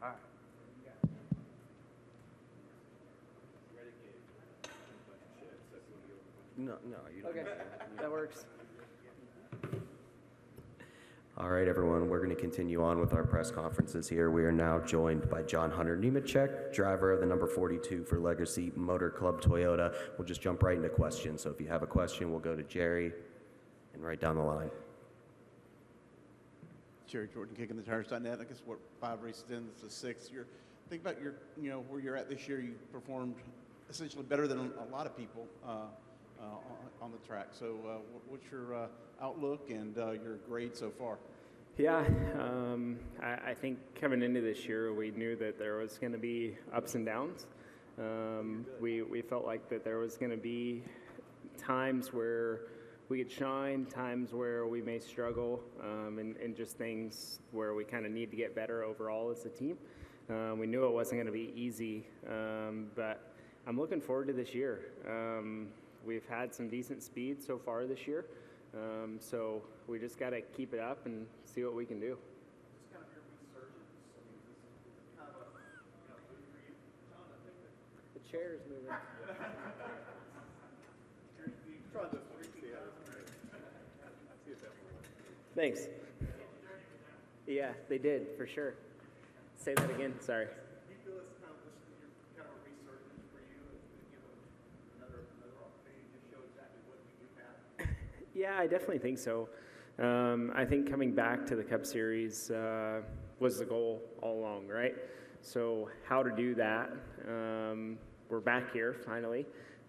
All right. No, you don't. Okay, that works. All right, everyone, we're going to continue on with our press conferences here. We are now joined by Hunter Nemechek, driver of the number 42 for Legacy Motor Club Toyota. We'll just jump right into questions. So if you have a question, we'll go to Jerry and right down the line. Jerry Jordan, KickingTheTires.net. I guess, 5 races in, this is 6. Think about where you're at this year. You performed essentially better than a lot of people on the track. So what's your outlook and your grade so far? Yeah, I think coming into this year, we knew that there was going to be ups and downs. We felt like that there was going to be times where we could shine, times where we may struggle, and just things where we kind of need to get better overall as a team. We knew it wasn't going to be easy, but I'm looking forward to this year. We've had some decent speed so far this year, so we just got to keep it up and see what we can do. Just kind of your resurgence. I mean, this is kind of a boom for you. John, I think that The chair is moving. try this one. See how this works. See if that works. Thanks. Yeah, they did, for sure. Say that again, sorry. Do you feel this kind of a resurgence for you and give another opportunity to show exactly what you have? Yeah, I definitely think so. I think coming back to the Cup Series was the goal all along, right? So how to do that, we're back here finally.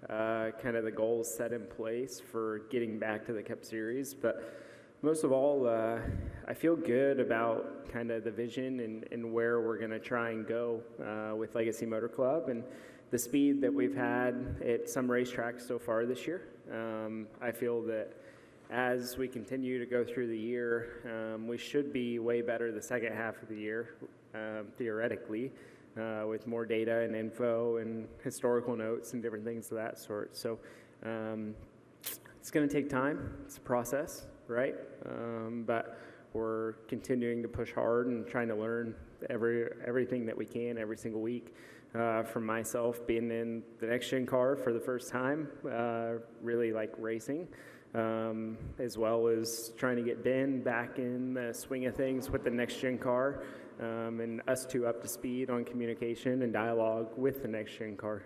Kind of the goals set in place for getting back to the Cup Series. But most of all, I feel good about kind of the vision and where we're going to try and go with Legacy Motor Club and the speed that we've had at some racetracks so far this year. I feel that as we continue to go through the year, we should be way better the second half of the year, theoretically, with more data and info and historical notes and different things of that sort. So it's going to take time. It's a process, right? But we're continuing to push hard and trying to learn everything that we can every single week. From myself being in the next-gen car for the first time, really like racing, as well as trying to get Ben back in the swing of things with the next-gen car, and us two up to speed on communication and dialogue with the next-gen car.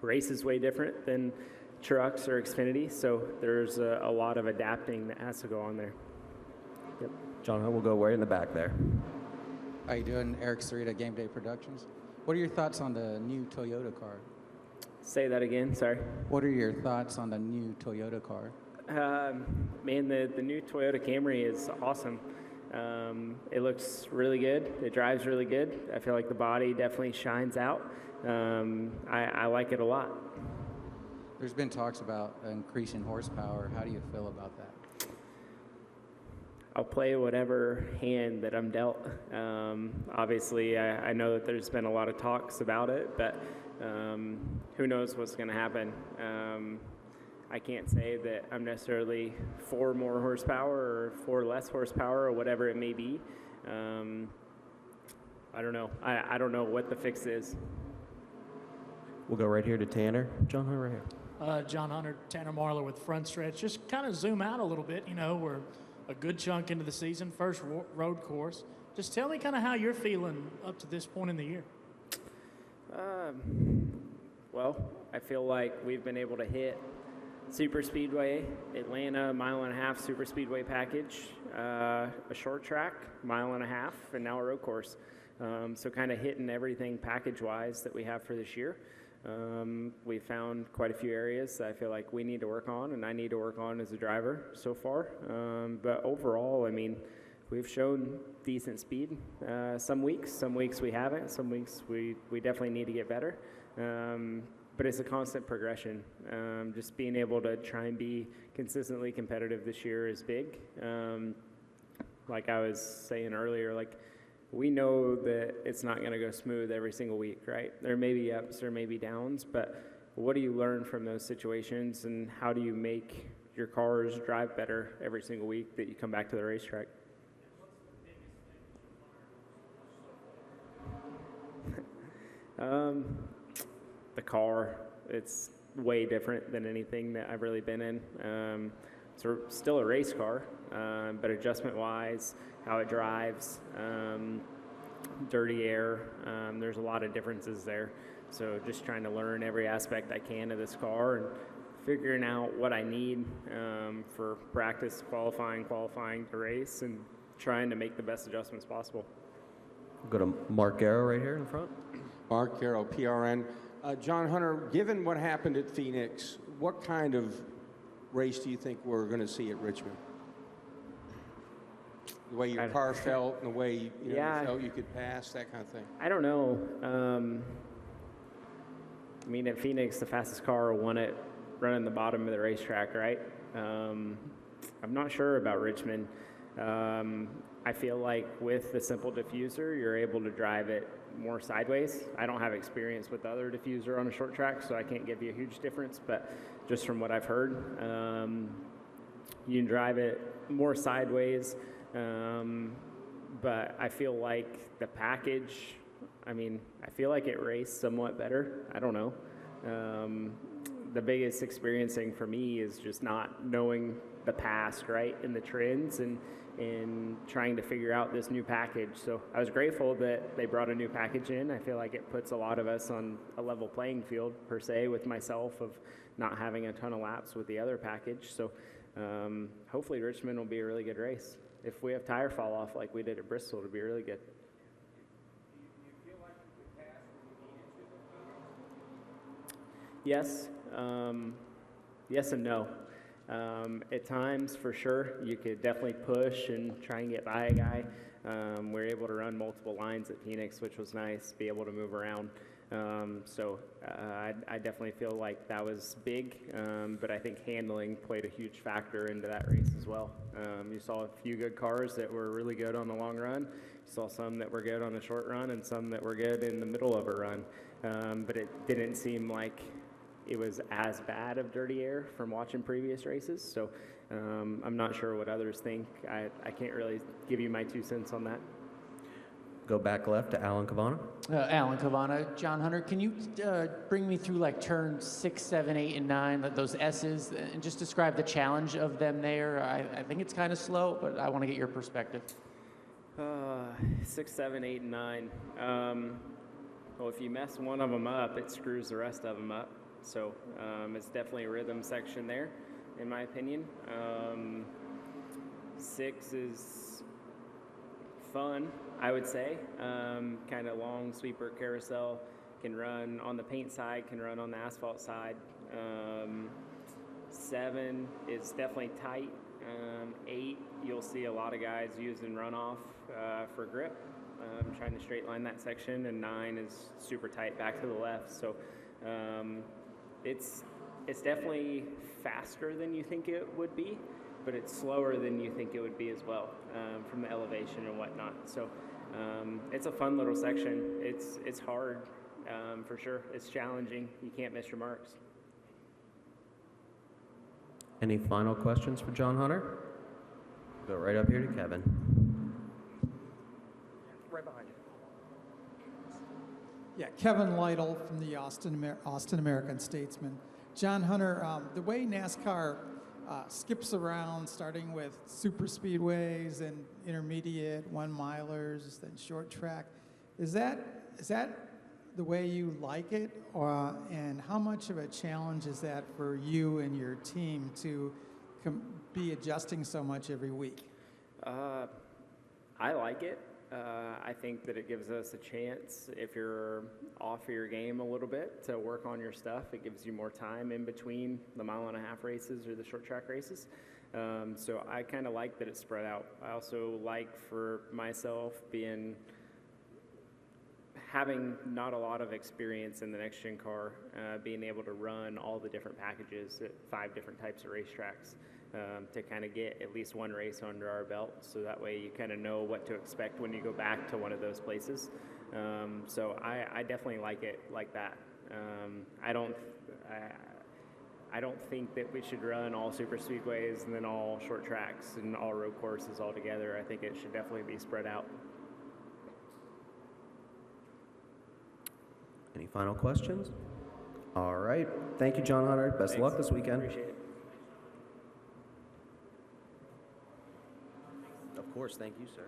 Race is way different than trucks or Xfinity, so there's a lot of adapting that has to go on there. Yep. John, we'll go way in the back there. How you doing? Eric Sarita, Game Day Productions. What are your thoughts on the new Toyota car? Say that again, sorry. What are your thoughts on the new Toyota car? Man, the new Toyota Camry is awesome. It looks really good. It drives really good. I feel like the body definitely shines out. I like it a lot. There's been talks about increasing horsepower. How do you feel about that? I'll play whatever hand that I'm dealt. Obviously, I know that there's been a lot of talks about it, but who knows what's going to happen. I can't say that I'm necessarily for more horsepower or for less horsepower or whatever it may be. I don't know. I don't know what the fix is. We'll go right here to Tanner. John Hunter, right here. John Hunter, Tanner Marlar with Front Stretch. Just kind of zoom out a little bit. You know, we're a good chunk into the season, first road course. Just tell me kind of how you're feeling up to this point in the year. Well, I feel like we've been able to hit Super Speedway, Atlanta, 1.5 mile Super Speedway package, a short track, 1.5 miles, and now a road course. So kind of hitting everything package-wise that we have for this year. We found quite a few areas that I feel like we need to work on and I need to work on as a driver so far. But overall, I mean, we've shown decent speed. Some weeks we haven't. Some weeks we definitely need to get better. But it's a constant progression. Just being able to try and be consistently competitive this year is big. Like I was saying earlier, like, we know that it's not going to go smooth every single week, right? There may be ups, there may be downs, but what do you learn from those situations and how do you make your cars drive better every single week that you come back to the racetrack? The car, it's way different than anything that I've really been in. It's still a race car, but adjustment-wise, how it drives, dirty air, there's a lot of differences there. So just trying to learn every aspect I can of this car and figuring out what I need for practice, qualifying to race, and trying to make the best adjustments possible. We'll go to Mark Garrow right here in the front. Mark Garrow, PRN. John Hunter, given what happened at Phoenix, what kind of race do you think we're going to see at Richmond? The way your car felt and the way you felt you could pass, that kind of thing. I don't know. I mean, at Phoenix, the fastest car won it running the bottom of the racetrack, right? I'm not sure about Richmond. I feel like with the simple diffuser, you're able to drive it more sideways. I don't have experience with the other diffuser on a short track, so I can't give you a huge difference, but just from what I've heard, you can drive it more sideways, but I feel like the package, I feel like it raced somewhat better. I don't know. The biggest experiencing for me is just not knowing the past, right, and the trends, and trying to figure out this new package. So I was grateful that they brought a new package in. I feel like it puts a lot of us on a level playing field, per se, with myself of not having a ton of laps with the other package. So hopefully Richmond will be a really good race. If we have tire fall off like we did at Bristol, it'll be really good. Yes. Yes and no. At times, for sure, you could definitely push and try and get by a guy. We were able to run multiple lines at Phoenix, which was nice, be able to move around. I definitely feel like that was big, but I think handling played a huge factor into that race as well. You saw a few good cars that were really good on the long run. You saw some that were good on the short run and some that were good in the middle of a run. But it didn't seem like it was as bad of dirty air from watching previous races. So I'm not sure what others think. I can't really give you my 2 cents on that. Go back left to Alan Cavana. Alan Cavana. John Hunter, can you bring me through like turn 6, 7, 8, and 9, those S's, and just describe the challenge of them there? I think it's kind of slow, but I want to get your perspective. 6, 7, 8, and 9. Well, if you mess one of them up, it screws the rest of them up. So it's definitely a rhythm section there, in my opinion. 6 is fun, I would say. Kind of long sweeper carousel, can run on the paint side, can run on the asphalt side. 7 is definitely tight. 8, you'll see a lot of guys using runoff for grip, trying to straight line that section, and 9 is super tight back to the left. So it's definitely faster than you think it would be, but it's slower than you think it would be as well, from the elevation and whatnot. So it's a fun little section. It's hard, for sure. It's challenging. You can't miss your marks. Any final questions for John Hunter? Go right up here to Kevin. Right behind you. Yeah, Kevin Lytle from the Austin American Statesman. John Hunter, the way NASCAR skips around, starting with super speedways and intermediate 1-milers, then short track, is that the way you like it, and how much of a challenge is that for you and your team to be adjusting so much every week? I like it. I think that it gives us a chance, if you're off of your game a little bit, to work on your stuff. It gives you more time in between the 1.5-mile races or the short track races. So I kind of like that it's spread out. I also like, for myself, having not a lot of experience in the next gen car, being able to run all the different packages at 5 different types of racetracks, to kind of get at least one race under our belt, so that way you kind of know what to expect when you go back to one of those places. So I definitely like it like that. I don't think that we should run all super speedways and then all short tracks and all road courses all together. I think it should definitely be spread out. Any final questions? All right. Thank you, John Hunter. Best of luck this weekend. Appreciate it. Of course. Thank you, sir.